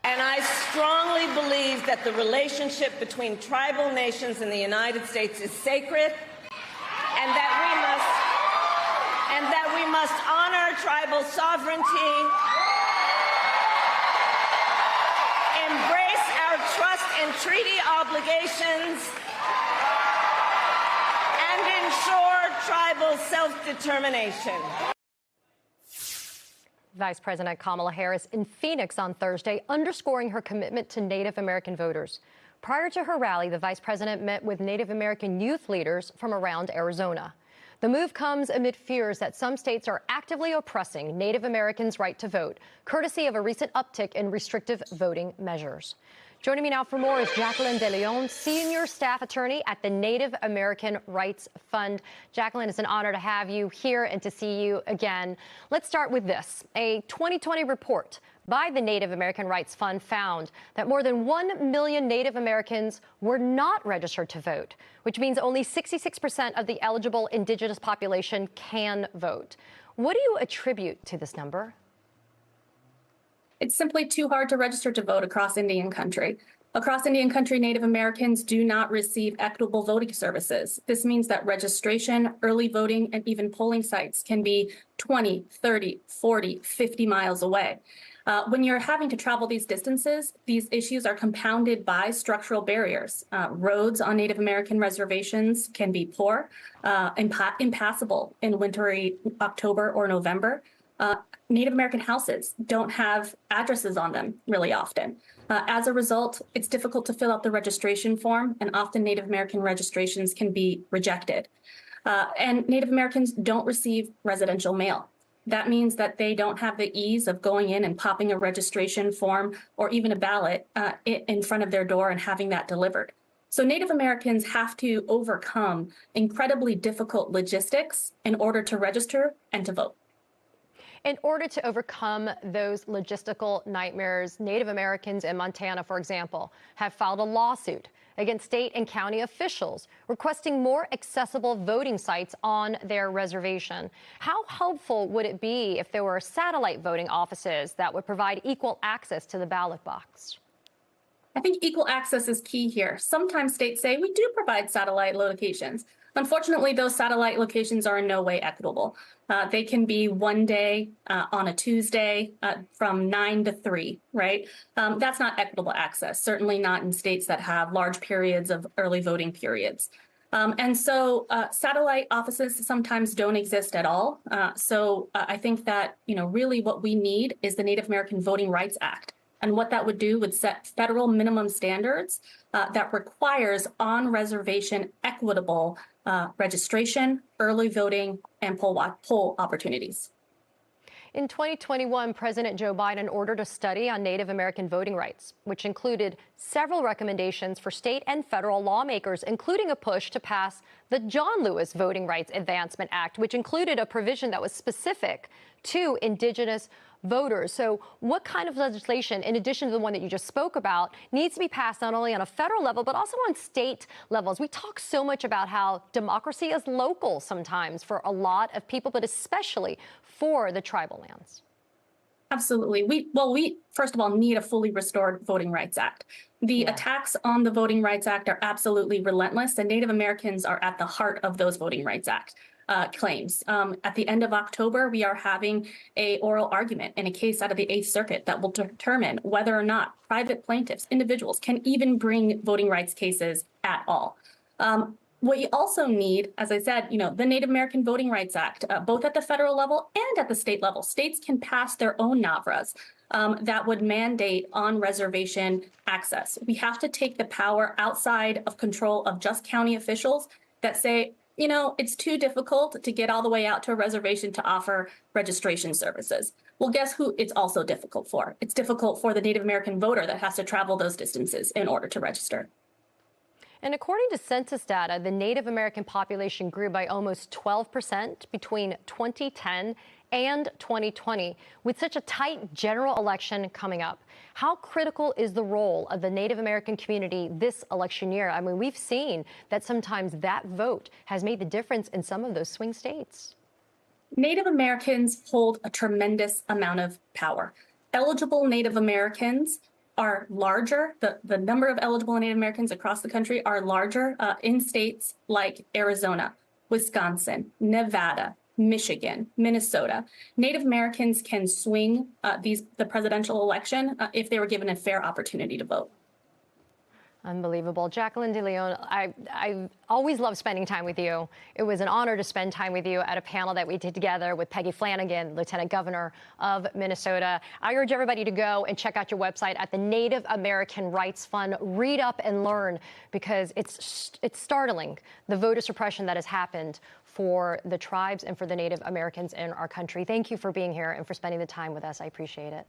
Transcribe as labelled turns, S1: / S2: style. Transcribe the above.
S1: And I strongly believe that the relationship between tribal nations and the United States is sacred, and that we must honor tribal sovereignty, embrace our trust and treaty obligations, and ensure tribal self-determination.
S2: Vice President Kamala Harris in Phoenix on Thursday, underscoring her commitment to Native American voters. Prior to her rally, the vice president met with Native American youth leaders from around Arizona. The move comes amid fears that some states are actively oppressing Native Americans' right to vote, courtesy of a recent uptick in restrictive voting measures. Joining me now for more is Jacqueline De Leon, senior staff attorney at the Native American Rights Fund. Jacqueline, it's an honor to have you here and to see you again. Let's start with this. A 2020 report by the Native American Rights Fund found that more than 1 million Native Americans were not registered to vote, which means only 66% of the eligible indigenous population can vote. What do you attribute to this number?
S3: It's simply too hard to register to vote across Indian country. Across Indian country, Native Americans do not receive equitable voting services. This means that registration, early voting, and even polling sites can be 20, 30, 40, 50 miles away. When you're having to travel these distances, these issues are compounded by structural barriers. Roads on Native American reservations can be poor, impassable in wintry October or November. Native American houses don't have addresses on them really often. As a result, it's difficult to fill out the registration form, and often Native American registrations can be rejected. And Native Americans don't receive residential mail. That means that they don't have the ease of going in and popping a registration form or even a ballot in front of their door and having that delivered. So Native Americans have to overcome incredibly difficult logistics in order to register and to vote.
S2: In order to overcome those logistical nightmares, Native Americans in Montana, for example, have filed a lawsuit against state and county officials requesting more accessible voting sites on their reservation. How helpful would it be if there were satellite voting offices that would provide equal access to the ballot box?
S3: I think equal access is key here. Sometimes states say we do provide satellite locations. Unfortunately, those satellite locations are in no way equitable. They can be one day on a Tuesday from 9 to 3, right? That's not equitable access, certainly not in states that have large periods of early voting periods. And so satellite offices sometimes don't exist at all. So I think that, really what we need is the Native American Voting Rights Act. And what that would do would set federal minimum standards that requires on-reservation equitable registration, early voting, and poll opportunities.
S2: In 2021, President Joe Biden ordered a study on Native American voting rights, which included several recommendations for state and federal lawmakers, including a push to pass the John Lewis Voting Rights Advancement Act, which included a provision that was specific to indigenous voters. So what kind of legislation, in addition to the one that you just spoke about, needs to be passed not only on a federal level, but also on state levels? We talk so much about how democracy is local sometimes for a lot of people, but especially for the tribal lands.
S3: Absolutely. We first of all need a fully restored Voting Rights Act. The attacks on the Voting Rights Act are absolutely relentless, and Native Americans are at the heart of those Voting Rights Act claims. At the end of October, we are having an oral argument in a case out of the Eighth Circuit that will determine whether or not private plaintiffs, individuals, can even bring voting rights cases at all. What you also need, as I said, the Native American Voting Rights Act, both at the federal level and at the state level. States can pass their own NAVRAs that would mandate on-reservation access. We have to take the power outside of control of just county officials that say, it's too difficult to get all the way out to a reservation to offer registration services. Well, guess who it's also difficult for? It's difficult for the Native American voter that has to travel those distances in order to register.
S2: And according to census data, the Native American population grew by almost 12% between 2010 and 2020, with such a tight general election coming up. How critical is the role of the Native American community this election year? I mean, we've seen that sometimes that vote has made the difference in some of those swing states.
S3: Native Americans hold a tremendous amount of power. Eligible Native Americans are larger. The number of eligible Native Americans across the country are larger in states like Arizona, Wisconsin, Nevada, Michigan, Minnesota. Native Americans can swing the presidential election if they were given a fair opportunity to vote.
S2: Unbelievable. Jacqueline DeLeon, I always love spending time with you. It was an honor to spend time with you at a panel that we did together with Peggy Flanagan, Lieutenant Governor of Minnesota. I urge everybody to go and check out your website at the Native American Rights Fund. Read up and learn, because it's startling, the voter suppression that has happened for the tribes and for the Native Americans in our country. Thank you for being here and for spending the time with us. I appreciate it.